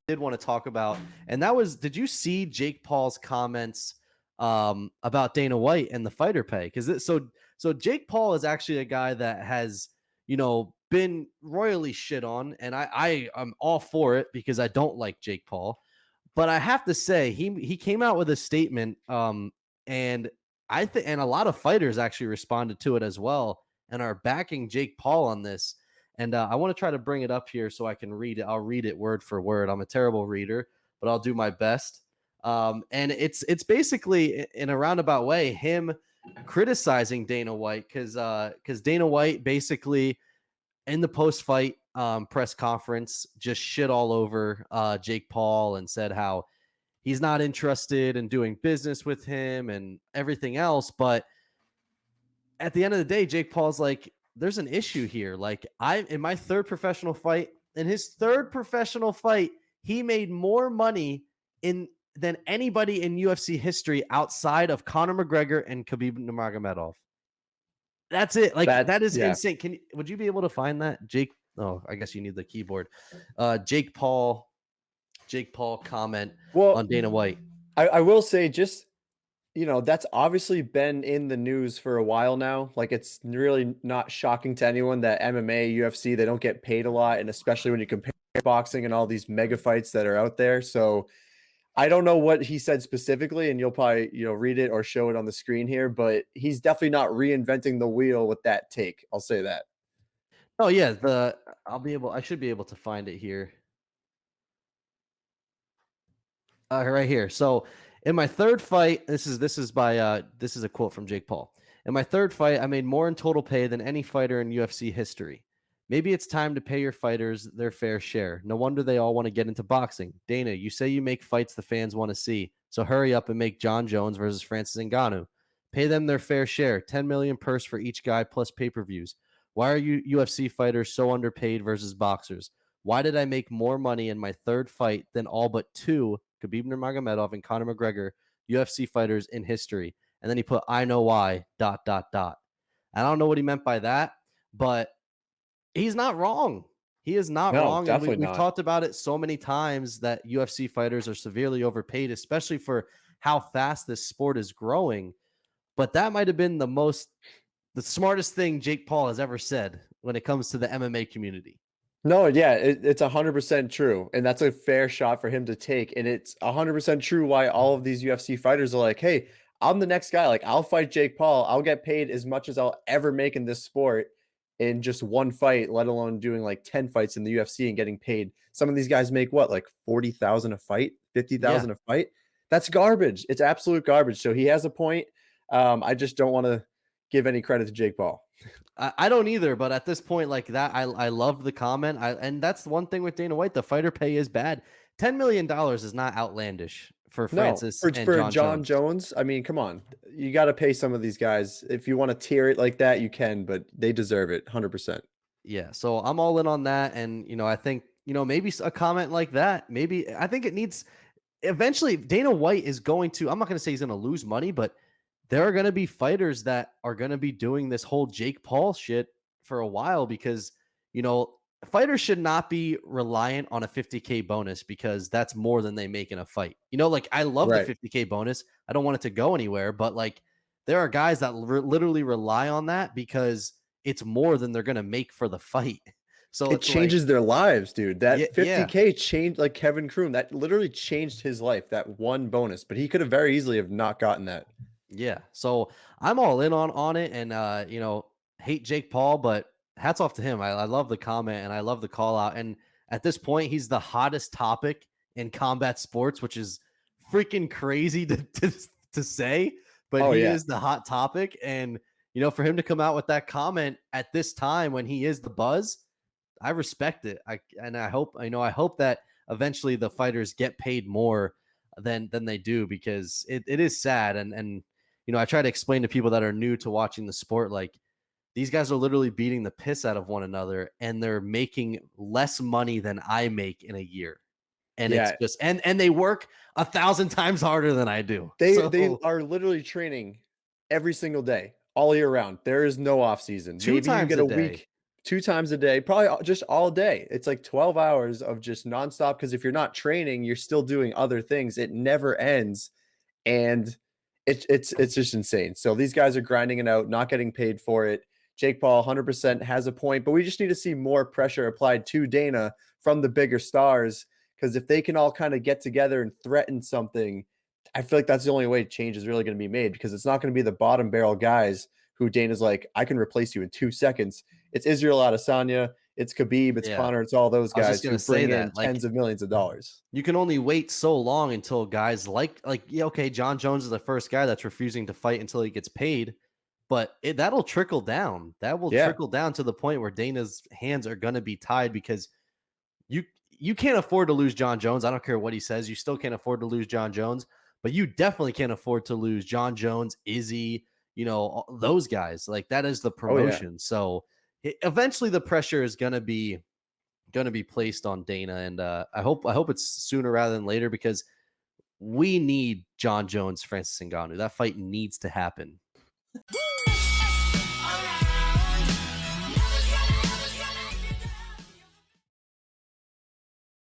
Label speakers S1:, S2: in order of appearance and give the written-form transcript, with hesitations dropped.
S1: did want to talk about, and that was, did you see Jake Paul's comments about Dana White and the fighter pay? Because so Jake Paul is actually a guy that has been royally shit on, and I am all for it because I don't like Jake Paul, but I have to say he came out with a statement, and I think and a lot of fighters actually responded to it as well and are backing Jake Paul on this. And I want to try to bring it up here so I can read it. I'll read it word for word. I'm a terrible reader, but I'll do my best. And it's basically in a roundabout way him criticizing Dana White because Dana White basically in the post fight press conference just shit all over Jake Paul and said how he's not interested in doing business with him and everything else. But at the end of the day, Jake Paul's like, there's an issue here. Like, in my third professional fight, in his third professional fight, he made more money in than anybody in UFC history outside of Conor McGregor and Khabib Nurmagomedov. That's it. Like,
S2: That
S1: that is
S2: yeah.
S1: insane. Would you be able to find that, Jake? Oh, I guess you need the keyboard. Jake Paul comment
S2: Well,
S1: on Dana White.
S2: I will say just that's obviously been in the news for a while now. Like, it's really not shocking to anyone that MMA, UFC, they don't get paid a lot, and especially when you compare boxing and all these mega fights that are out there. So I don't know what he said specifically, and you'll probably read it or show it on the screen here, but he's definitely not reinventing the wheel with that take. I'll say that.
S1: Oh yeah, I should be able to find it here. Right here. So in my third fight, this is a quote from Jake Paul. In my third fight, I made more in total pay than any fighter in UFC history. Maybe it's time to pay your fighters their fair share. No wonder they all want to get into boxing. Dana, you say you make fights the fans want to see, so hurry up and make John Jones versus Francis Ngannou. Pay them their fair share, 10 million purse for each guy plus pay-per-views. Why are you UFC fighters so underpaid versus boxers? Why did I make more money in my third fight than all but two Khabib Nurmagomedov and Conor McGregor UFC fighters in history? And then he put, I know why, dot, dot, dot. I don't know what he meant by that, but he's not wrong. He is not
S2: No,
S1: wrong. And
S2: definitely
S1: we've
S2: not.
S1: talked about it so many times that UFC fighters are severely overpaid, especially for how fast this sport is growing. But that might have been the smartest thing Jake Paul has ever said when it comes to the MMA community.
S2: No, yeah, it's 100% true, and that's a fair shot for him to take, and it's 100% true why all of these UFC fighters are like, "Hey, I'm the next guy. Like, I'll fight Jake Paul. I'll get paid as much as I'll ever make in this sport in just one fight, let alone doing like 10 fights in the UFC and getting paid." Some of these guys make what, like 40,000 a fight,
S1: Yeah.
S2: 50,000 a fight? That's garbage. It's absolute garbage. So he has a point. I just don't want to give any credit to Jake Paul.
S1: I don't either, but at this point, like that, I love the comment. And that's the one thing with Dana White. The fighter pay is bad. $10 million is not outlandish for
S2: No,
S1: Francis
S2: for
S1: and
S2: for
S1: John
S2: John
S1: Jones.
S2: Jones, I mean, come on. You gotta pay some of these guys. If you wanna tier it like that, you can, but they deserve it 100%.
S1: Yeah, so I'm all in on that. And I think maybe a comment like that. Maybe I think it needs eventually. Dana White is going to. I'm not going to say he's going to lose money, but there are going to be fighters that are going to be doing this whole Jake Paul shit for a while because, fighters should not be reliant on a 50K bonus because that's more than they make in a fight. Like I love the
S2: Right.
S1: 50K bonus. I don't want it to go anywhere, but like there are guys that literally rely on that because it's more than they're going to make for the fight. So
S2: It
S1: it's like,
S2: changes their lives, dude.
S1: yeah,
S2: That
S1: yeah,
S2: 50K changed like Kevin Kroon, that literally changed his life, that one bonus, but he could have very easily have not gotten that.
S1: yeah. So I'm all in on it, and hate Jake Paul, but hats off to him. I love the comment and I love the call out. And at this point, he's the hottest topic in combat sports, which is freaking crazy to say, but
S2: Oh,
S1: he
S2: yeah.
S1: is the hot topic. And for him to come out with that comment at this time when he is the buzz, I respect it. I hope that eventually the fighters get paid more than they do because it is sad. And I try to explain to people that are new to watching the sport, like these guys are literally beating the piss out of one another and they're making less money than I make in a year. And it's
S2: Yeah.
S1: just and they work 1,000 times harder than I do.
S2: They
S1: So
S2: are literally training every single day, all year round. There is no off season.
S1: two
S2: Maybe you
S1: times
S2: get
S1: a
S2: a
S1: day.
S2: week 2 times a day, probably just all day. It's like 12 hours of just nonstop. Because if you're not training, you're still doing other things. It never ends, and it's just insane. So these guys are grinding it out, not getting paid for it. Jake Paul 100% has a point, but we just need to see more pressure applied to Dana from the bigger stars, because if they can all kind of get together and threaten something, I feel like that's the only way change is really going to be made, because it's not going to be the bottom barrel guys who Dana's like, I can replace you in 2 seconds. It's Israel Adesanya, it's Khabib, it's
S1: Yeah.
S2: Connor, it's all those
S1: I was just
S2: guys
S1: gonna
S2: who
S1: say
S2: bring in
S1: that.
S2: tens
S1: Like,
S2: of millions of dollars.
S1: you can only wait so long until guys like yeah, okay, John Jones is the first guy that's refusing to fight until he gets paid, but that'll trickle down. That will
S2: Yeah.
S1: trickle down to the point where Dana's hands are gonna be tied because you you can't afford to lose John Jones. I don't care what he says. You still can't afford to lose John Jones, but you definitely can't afford to lose John Jones, Izzy, those guys. Like that is the
S2: Oh yeah.
S1: promotion. So eventually the pressure is going to be placed on Dana, and I hope it's sooner rather than later because we need John Jones, Francis Ngannou. That fight needs to happen.